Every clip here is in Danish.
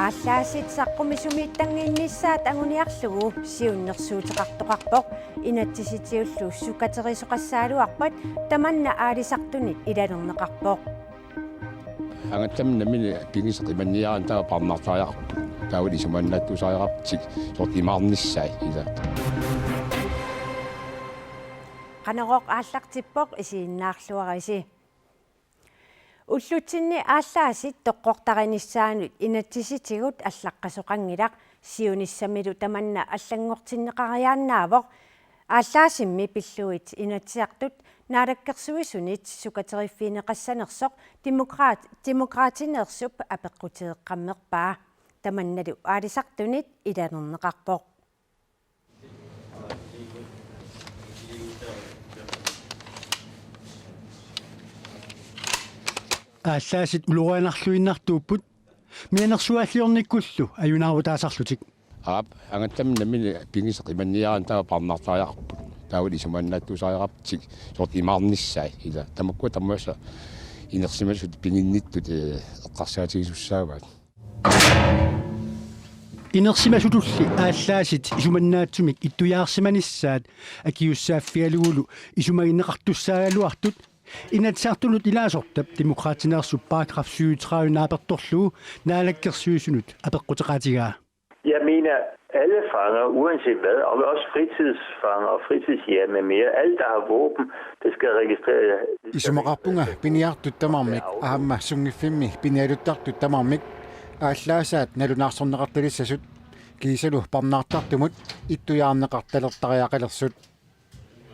Ааллаасит саққумисумииттангииннissaат агуниарлугу сиуннерсуутеқартоқарпоқ инатсиситиуллу сукатерисоқассаалуарпат таманна аалисартунит илалернеқарпоқ ангаттамнамини пигисеқиманниаран таа парнартариарпу таули суманнаттусариарптик сортимаарниссай ила қанероқ ааллартиппоқ исииннаарлуариси уллутсинни ааллаасит тоққортаринissaанут инатсиситигут аллаққасоқангилақ сиуниссамилу таманна аллангортиннеқариааннаавоқ ааллаасимми пиллуит инатсиартут наалаккерсуисунит сукатериффинеқассанерсоқ демократинерсуп апеққутеэққаммерпаа таманналу аалисартунит иланернеқарпоқ ааллаасит улурианарлуиннартууппут мианерсуаллиорниккуллу аюнаарутаасарлутик ангаттамнамини пигисеқиманниаран таа парнартариарпу таули суманнаттусариарптик сортимаарниссай ила тамакку таммаса инерсимасут пигинниттут эққарсаатигисуссааваат инерсимасутулли ааллаасит исуманнаатсумик иттуяарсиманissaат акиуссааффиалугулу исумагиннеқартуссаагалуартут инатсаартунут илаасортап демократинерсу параграф 37 нааперторлуу наалаккерсуисунут апеққутеқаатигаа. Jeg mener, alle fanger, uanset hvad, og også fritidsfanger og fritidshjem med mere, alle der har våben, det skal registrere. Isumarpunga piniartut tamarmik ahamma sungifimmi pinialuttartut tamarmik ааllaасаат налунаарсорнеқарталиссасут кисалу парнаартартумут иттуяарнеқарталертариақалерсут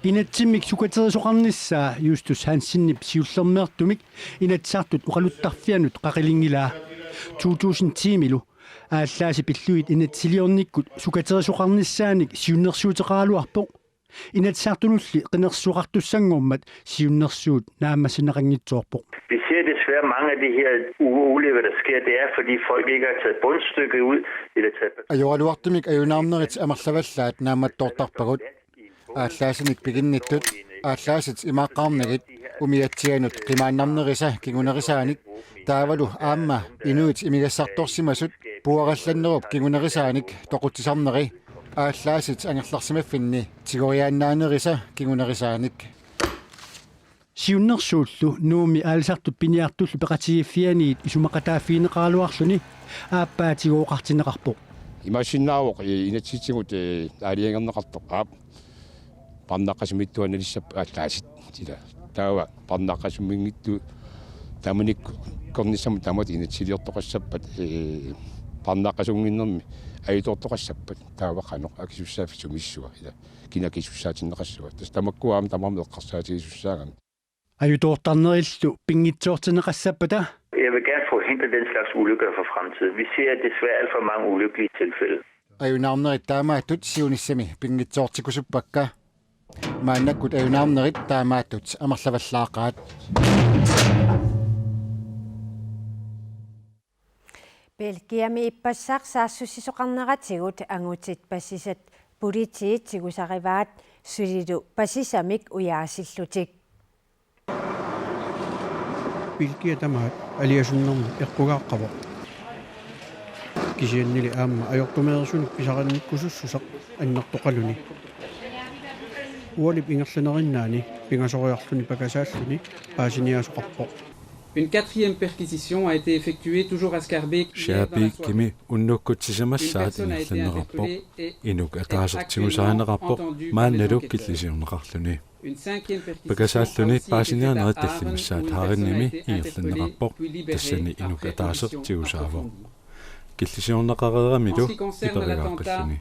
инатсиммик сукатерисоқарнissaа юстус хансиннип сиуллермеэртумик инатсаартут уқалуттарфианут қақилингилаа 2010-милу ааллааси пиллуит инатсилиорниккут сукатерисоқарнissaаник сиуннерсуутеқаалуарпоқ инатсаартунулли қинерсуақартуссангормат сиуннерсуут нааммасинеқангитсуорпоқ. Vi ser desværre mange af de her ulykker, der sker, det er, fordi folk ikke har taget bundstykket ud. Ajorluartumik ajunаарnerit амерлаваллаат нааматтоортарпагут ааллаасиник пигинниттут ааллаасит имааққарнагит умиатсианут қимааннарнериса кигунерисааник таавалу аама инуит имигассарторсимасут пуаралланнеруп кигунерисааник тоқутсисарнери ааллаасит ангерларсимаффинни тигориааннаанериса кигунерисааник сиуннерсууллу нууми аалисартут пиниартуллу пеқатигиффианиит исумақатааффиинеқаалуарлуни ааппаатигооқартинеқарпоқ имашиннаавоқ инатситсигут аалиангернеқартоқ аап парнаққасумиттуаналиссап ааллаасит тила таава парнаққасумингитту таманик корнissam тамат инатсилиортоқассаппат парнаққасунгиннерми аитортоқассаппат таава қаноқ акисуссаафи сумиссуа ила кинакисуссаатиннеқассуа тас тамаккуаам тамарми эққарсаатигисуссааган аютоортарнериллу пингитсоортинеқассаппата. Jeg vil gerne forhindre den slags ulykker for fremtiden. Vi ser desværre alt for mange ulykkelige tilfælde. Ajunаарnerit taamaatut siunissami pingitsoortikusupakka maannakkut ajunаарnerit taamaatut amerlavallaaqaat Belgiami ippassaq saassуссисоқарнератигут ангутит пассисат политиит сигусариваат сулилу пассисамик уяасиллутик Belgia tamaat aliasunnermu eqqugaaqqavoq kisiannili aamma ajortumeersunik pisaqannikkusussusaq annertoqaluni ualip ingerlanerinaani pingasoriarluni pakasaalluni paasiniasoqarpoq. Une quatrième perquisition a été effectuée toujours à Scarbeck. Shabi kimi unnukkutsisamassaat ingerlannerarpoq inuk ataasertigusaanерarpoq maannaluk killisiorneqarluni пакасааллуни паасинианерат таллимассаат хаариnnimi ингерланнеқарпоқ тассани инук атаасертигусаавоқ киллисиорнеқарерамилу иперигааққаллуни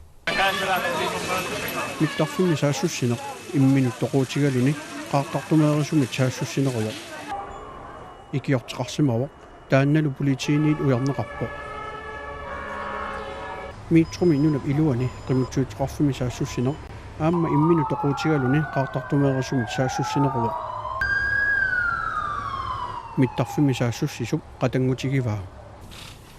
миттарфунни саассуссинеқ имминут тоқуутигалуни qaartartumeerisummit saassусsinеруво икиортеқарсимавоқ таанналу политииниит уярнеқарпоқ миитсуми нунап илуани қимутсуутеқарфими саассуссинеқ аама иммину тоқуутигалуни qaartartumeerisummit saassусsinеруво миттарфими саассуссисуп қатангутигиваа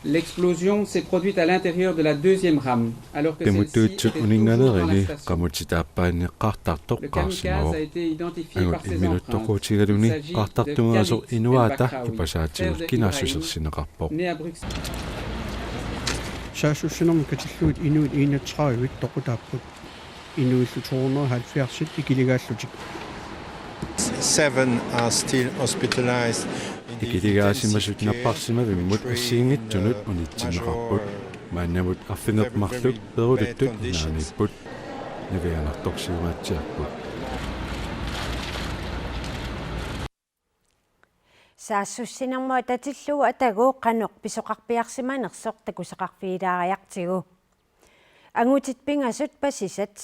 L'explosion s'est produite à l'intérieur de la deuxième rame, alors que celle-ci était toujours dans la station. Le kamikaze a été identifié par ses empreintes. Il s'agit de Kamik, né à Bruxelles. саасуссинерми катиллуит инуит иинатсеқаривит тоқутааппут инуиллуторнер 70 икилигааллутик 7 are still hospitalized. Ikiligaasimasut napparsimavimut assiingittunut unitsinneqarput maannamut arfinermarluk peruluttut naanipput navianartorsiumaatiarput саассуссинермуа татиллугу атагуу канеқ писоқарпиарсиманерсоқ такусеқарфиилаариартигу ангутит пингасут пасисат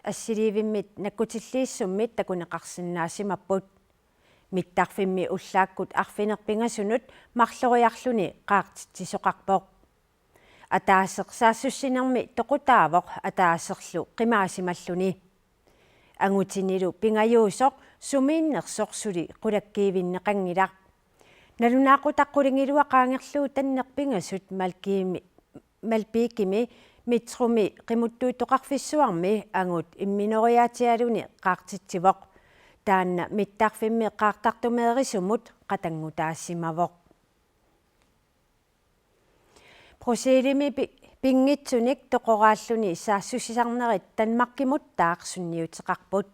ассиливиммит наккутиллииссуммит такунеқарсинаасимаппут миттарфимми уллааккут арфинерпингасунут марлориарлуни qaartitsisоqarpoq атаасеқ саассуссинерми тоқутаавоқ атаасерлу қимаасималлуни ангутинилу пингаюусоқ сумииннерсорсули қулаккиивиннеқангилар налунаақутаққулингилуа qaangерлуу таннерпингасут малпиикими митруми қимуттуутоқарфиссуарми ангут имминориаатиалуни qaartitsivоқ таанна миттарфимми qaartartumeerissumut qatangutaasimavoq просеилими пингитсуник тоқорааллуни саассусисарнерит танмаркимут таақсунниутеқарпут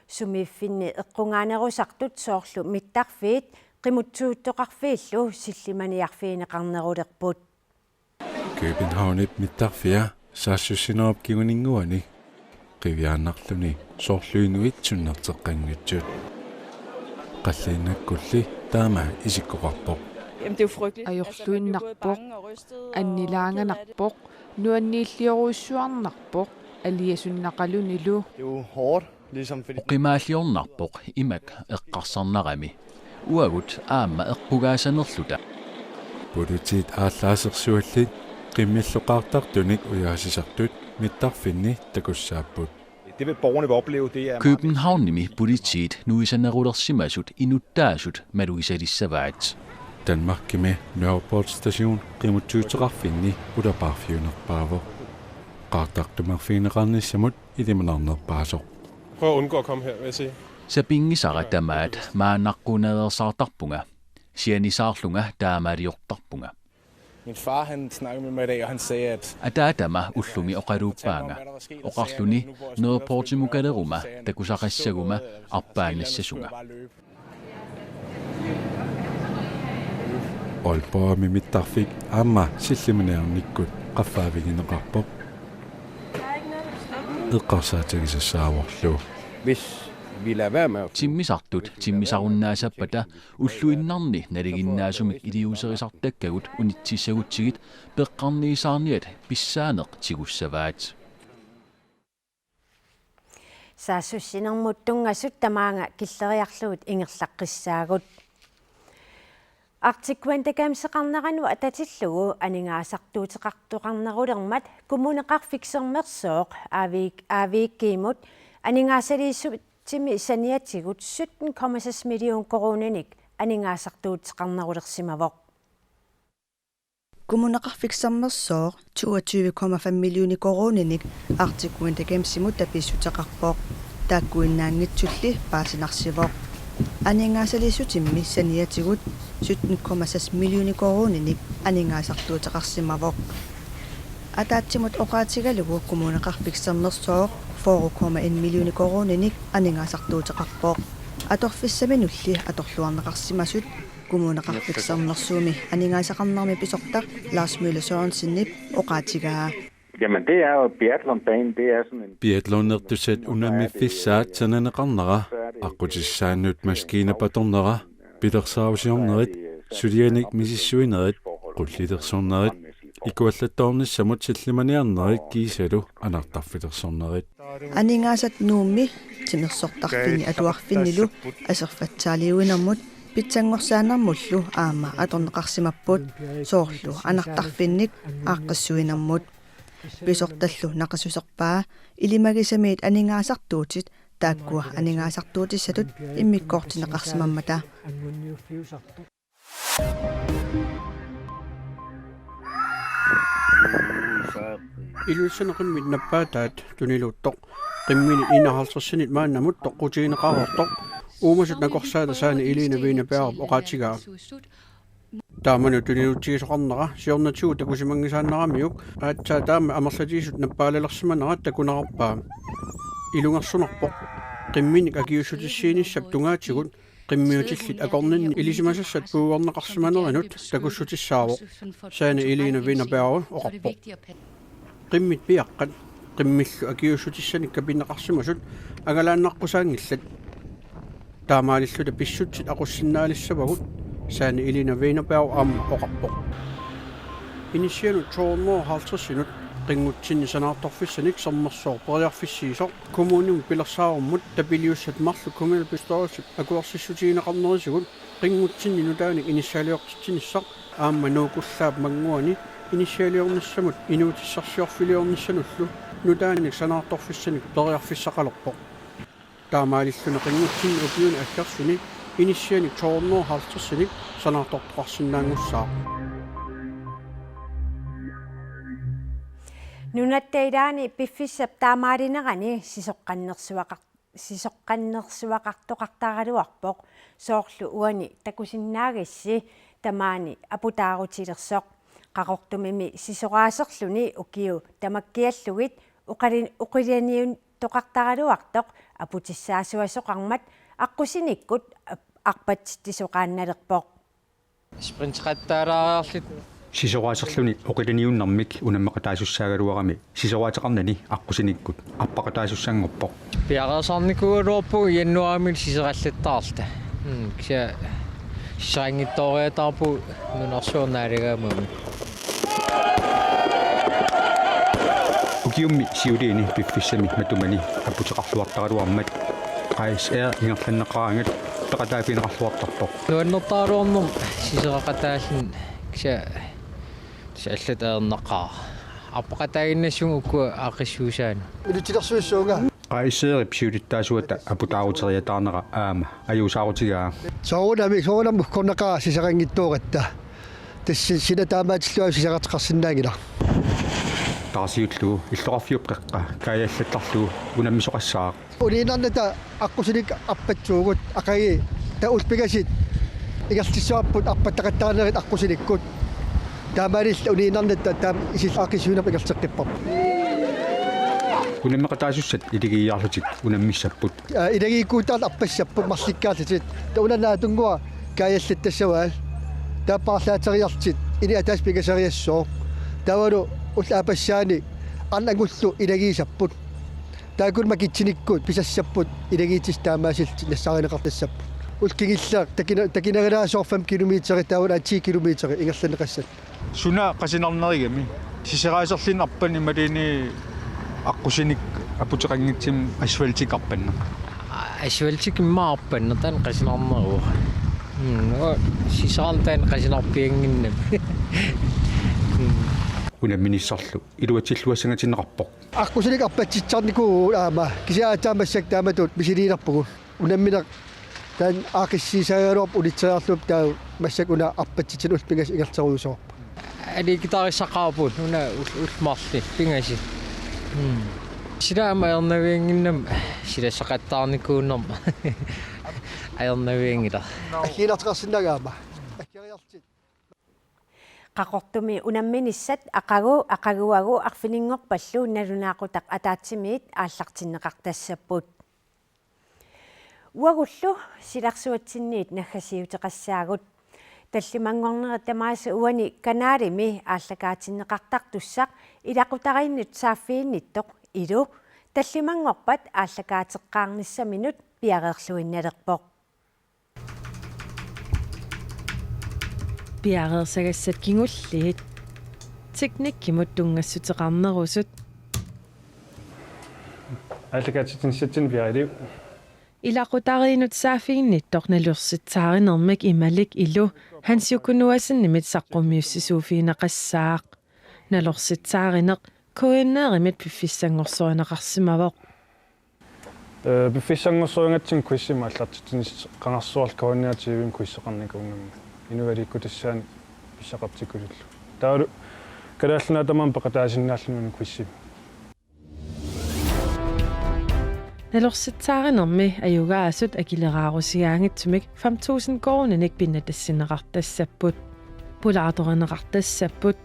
сумииффинни эққунгаанерусартут соорлу миттарфиит qimutsuuttoqarfiillu sillimaniarfiineqarnerulерпут Københavnit mittarfia saassussinerop kiguninguani qiviaannarluni soorluinuitsunnerteqqanngitsut qalliinnakkulli taama isikkoqarpoq ajorluinnarpoq annilaanganarpoq nuanniilliorussuarnarpoq aliasunnaqalunilu oqimaalliornarpoq imak eqqarsarnarami uagut aamma eqqugaasanerluta Politit aalлаасерсуаллит qimmilluqaartartunik ujaasisartut mittarfinni takussaapput Det vil borgerne vil opleve, det er Københavnimi politit nuisanerulersimasut inuttaasut maluisalissavaat Danmarkimi Nørreport station qimutsuuteqarfinni ulaparfiunerpaavo qaartartumarfiineqarnissamut ilimanarnerpaasoq Prøv at undgå at komme her, vil jeg sige. Sapingisarataamaat maannaqqunadersaartarpunga sianisaarlunga taamariortarpunga Min far han snakkede med mig i dag, og han sagde, at ataatama ullumi oqaruuppaanga oqarluni Nørreportimukaleruma takusaqassaguma arpaangissasunga Aalborgami mittarfik aamma sillimanearnikkut qaffaavigineqarpoq eqqarsaatagissassaavorlu hvis vi lader være med timmisartut timmisarunnaasapata ulluinnarni naliginnaasumik iliuserisartakkagut unitsissagutsigit peqqarniisaarniat pissaaneq tigussavaat саассуссинермуттунгассут тамаанга киллериарлуут ингерлаққиссаагут артиккуантакаамсеқарнарану ататиллугу анингаасартуутеқартоқарнерулермат коммунеқарфиксермерсооқ аавииккиимут анингаасалииссут тими саниатигут 17,6 миллион коронаник анингаасартуутеқарнерулерсимавоқ Kommuneqarfiksermersoor 22,5 millioni koronanik artikuintakemsimut tapissutaqarpoq taakkuinnaangitsulli paasinarsivoq aningaasalissutimmi saniatigut 17,6 millioni koronanik aningaasartuutaqarsimavoq ataatsimut oqaatigalugu kommuneqarfiksermersoor 4,1 millioni koronanik aningaasartuutaqarpoq atorfissaminulli atorluarneqarsimasut kommuneqarfiksernersuumi aningaasaqarnermi pisortaq Lars Mølle Sørensen oqaatigaa Jamen det er jo biathlonbanen, det er sådan en biathlonertusat unamifissaat sananeqarnera aqutissaannut maskiinapatornera pilersaausiornerit sulianik misissuinerit qullitersornerit ikuallattoornissamut sillimaniarnerit kiisalu anartarfilersornerit aningaasat nuummi timersortarfini atuarfinnilu aserfatsaaliuinermut pitsanngorsaanarmullu aama atorneqarsimapput soorlu anartarfinnik aaqqissuinermut pisortallu naqasuserpaa ilimagisamiit aningaasartuutit taakkua aningaasartuutissatut immikkoortineqarsimammata Iluusanaqimmi nappaataat tuniluuttoq qimmini inahalsersinit maannamut toqqutiineqarortoq uumasut nakorsaata saani iliina viina pearap oqaatigaa taamanu tuniluutigisoqarnera siornatuu takusimangisaannaramiuk aatsaa taama amerlatiisut nappaalalersmanera takunaqarpaa ilungersunerpoq qimminik akiussutissiinissap tungaatigut qimmiutillit akorninni ilisimasassat puuarneqarsimanerinut takussutissaaroq saani iliina viina pearu oqarpoq qimmit piaqqat qimmillu akiussutissanik kapinneqarsimasut agalaannarqusaangillat taamaalilluta pissutsit aqussinnaalissapagut saani iliina viina pearu aamma oqarpoq inisianut soornoo haltersinut qingutsinni sanaartorfissanik sermersoor periarfissiisoq kommunum pilersaarumut tapiliussat marlu kommunal pistorisip akuarsissutiineqarnerisigut qingutsinni nutaanik inisialiortitsinissaq aamma nuukullaap manguani inisialiornissamut inuutissarsiorfiliornissanullu nutaanik sanaartorfissanik periarfissaqalerpoq taamaalilluna qingutsinni upiuni akkersuni inisianik soornoo haltersinik sanaartortoqarsinnaangussaa Nunattaidaani piffissap taamaarinerani sisoqqannersuaqartoqartaaruarpoq soorlu uani takusinnaagissi tamaani aputaarutilersoq qaqortumimi sisoqaaserluni ukiu tamakkiallugit uqilianiun toqartaraluartoq aputissaasuasoqarmat аққусиниккут арпатситтисоқаанналерпоқ спринтеқаттаалаарарлит сисоqaасерлүни оқиланиуннармик унаммеқатаасуссаагалуарами сисоqaатеқарнани аққусиниккут арпақатаасуссаангорпоқ пиараасаарникугалуарпу яннуаамил сисеқаллаттаарта кися сисаангитториатаарпу нунарсуорнаалагаамами укиумми сиулиини пиффиссами матумани апутеқарлуартагалуармат қайсаа ингерланнеқаангат пеқатаафинеқарлуартарпоқ нуаннертаалуарнер сисеқақатааллин кися сааллатаернақаа аппақатаагиннассугу уккуа аақиссуусаани илутилерсуиссуунга қайсеерип сиулиттаасуата апутаарутериатаарнера аама аюусаарутигаа соорунамик корнеқаа сисеқангиттууратта тасси синатаамаатиллуа сисеқартеқарсинаангила таасиуллугу иллоқарфиупқеққа каяллаттарлугу унаммисоқассаа улиинарната аққусиник аппатсуугут ақаги таулпигасит игертиссуарпут арпаттақаттаарнерит аққусиниккут таамаарилла улиинарната таам исиллаақисуунап игертеққиппар унаммеқатаасуссат илигияарлутик унаммиссаппут илагииккуутаал арпассаппут марликкаарлутит таунанаа тунгуа каяллаттассаваал тааппаарлаатериартит или атаас пигасариассоо тавалу улаапассаани арнагуллу илагиисаппут таакун макитсиниккут писассаппут илагиитис таамаасилти нассааринеқартассаппут улкигиллаа такинагалаасоор 5 километри таавала 10 километри ингерланеқассат суна қасинарнеригами сисераасерлин арпани малини аққусиник апутеқангитсим асфальтикарпанна асфальтик иммаарпанна таан қасинарнеру сисаалтаан қасинарпиангиннам унамминиссарлу илуатиллуассангатиннеқарпоқ аққусиник арпатситсарнику аама кисаатаамассак тааматут мисилиинарпугу унамминеқ таан аақиссисаагалуарп улитсериарлуп таа массак уна арпатситсин улпигас игертеруусоо али гитарисақаапут уна улмарли пингаси сираама ернавиангиннам силассақаттаарникууннерма аернавиангила аккилартеқарсинагаама аккириартит qaqortumi unamminissat aqaguagu arfininngorpallu nalunaaqutaq ataatsimit aallartinneqartassapput uagullu silarsuatsinniit naggasiuteqassaagut tallimangorneret tamaasa uani kanaalimi aallakaatinneqartartussaq ilaqutarinnut saaffiinnittoq ilu tallimangorpat aallakaateqqaarnissaminut piareerluinnalerpoq piareersagassat kingulliit teknikkimut tungassutеқарнерусут аллакаатитинсатсин пиарилиу илақутариинут саафигинниттоқ налуерситсааринермик ималик илу хансиукунуасиннимит саққумиуссисууфиинеқассаақ налорситсааринеқ коиннееримит пиффиссангорсуинеқарсимавоқ пиффиссангорсуингатсин куиссима аллартитинис қангарсуарл коинниативим куиссеқарникуунгамма инуваликкутассаани писсақартикулуллу таалу كدالنا تمام بقتاجنالمن كويسي Nalorsittaarinnermi ajugaasut akilerarusiaangittumik 5,000 kronenik pinnatassineqartassapput pulaartoreneqartassapput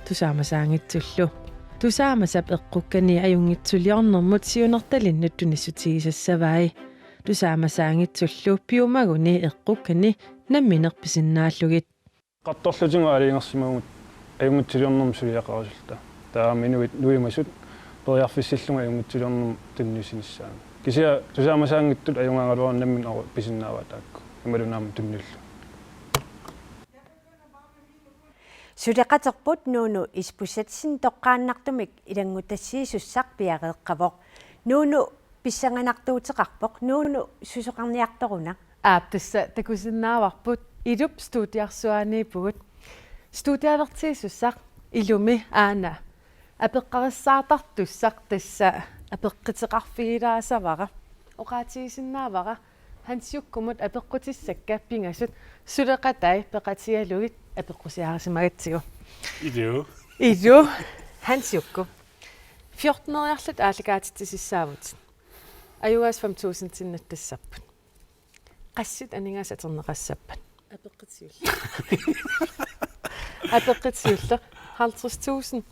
tusaamasaangitsullu tusaamasap eqqukkani ajungitsuliornermut siunertalinnut tunissutigisassavai tusaamasaangitsullu piumaguni eqqukkani namminerpisinnaallugit qattorlutigu aliingersimagumut ajungitsuliornerm suliaqarusulta taaminuit nuimasut periarfissillunga ajungitsuliornerm tunnisinissaan kisia tusaamasaangittut ajungaangaluar nammin aru pisinnaavataakku imalunaam tunnillu Suleqaterput nuunu ispusatsin toqqaannartumik ilangutassiisussaq piareeqqavoq nuunu pissanganartuuteqarpoq nuunu susoqarniartoruna aaptassa takusinnaavarput ilup studiarsuaaniipugut studialertiisussaq ilumi aana apeqqarissaartartussaq tassa apeqqiteqarfigilaasavara oqaatigisinnaavara hansiukkumut apeqqutissakka pingasut suleqatai peqatialugit apeqqusiarisimaгаtsigu ilu hansiukku 14-åriarlut aalakaatittisissaavut ajugaas 5,000 tinnattassappat qassit aningaas aterneqassappat apeqqitiulla 50,000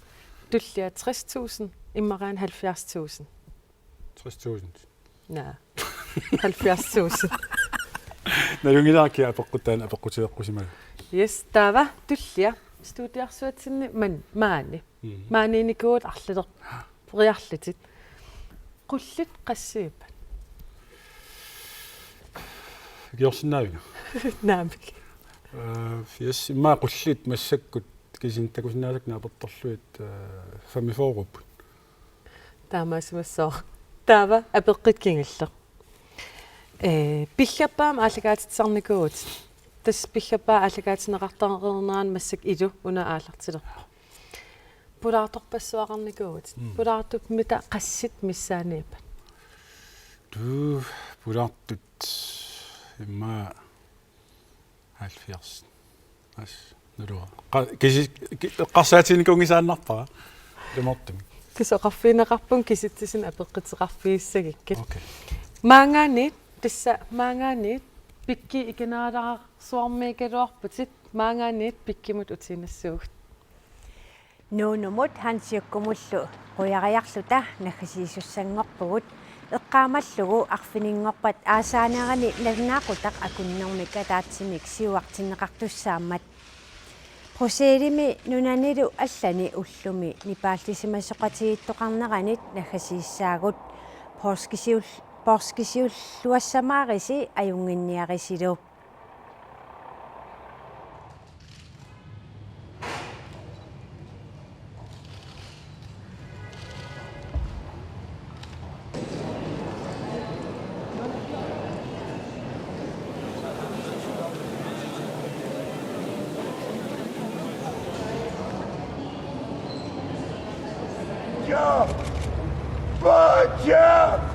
tullia 60,000 immaraan 70,000 60,000 naa 70,000 nalungilaarkia apeqquttaan apeqqutileqqusimaga yes taava tullia studiarsuatsinni maaniinikuut arluler periarlutit qullut qassiipat giorsinnaaviga naamik yes immaa qullit massakkut kisintakusinnaasakna apertorluit famiforupput taamaasimassoor taava apeqqitkingalleq pillappaam aalakaatitsarnikuut tas pillapaa aalakaatineqartareernaan massak ilu una aallartilerpa pulaartorpassuaqarnikuut pulaartup mita qassit missaaniipat du pulaartut immaa 70 as nalua kisi qarsaatinikuungisaannarpara lemortumi kisoqarfiineqarpun kisittisin apeqqiteqarfiissagikkat maangaaniit tassa maangaaniit pikki ikinaalaqarsuarmiikaluarputit maangaaniit pikkimut utiinassuugut nuunumut hansiukkumullu quyariarluta naggisiisussangorpugut eqqaamallugu arfininngorpat aasaanerani nagnaaqutaq akunnermika taatsimik siuartinneqartussaammat proseedimi nunanilu allani ullumi nipaallisimasuqatigiittoqarneranit naggasiissaagut porskisiulluassamaarisi ajunginniarisilu Bacha!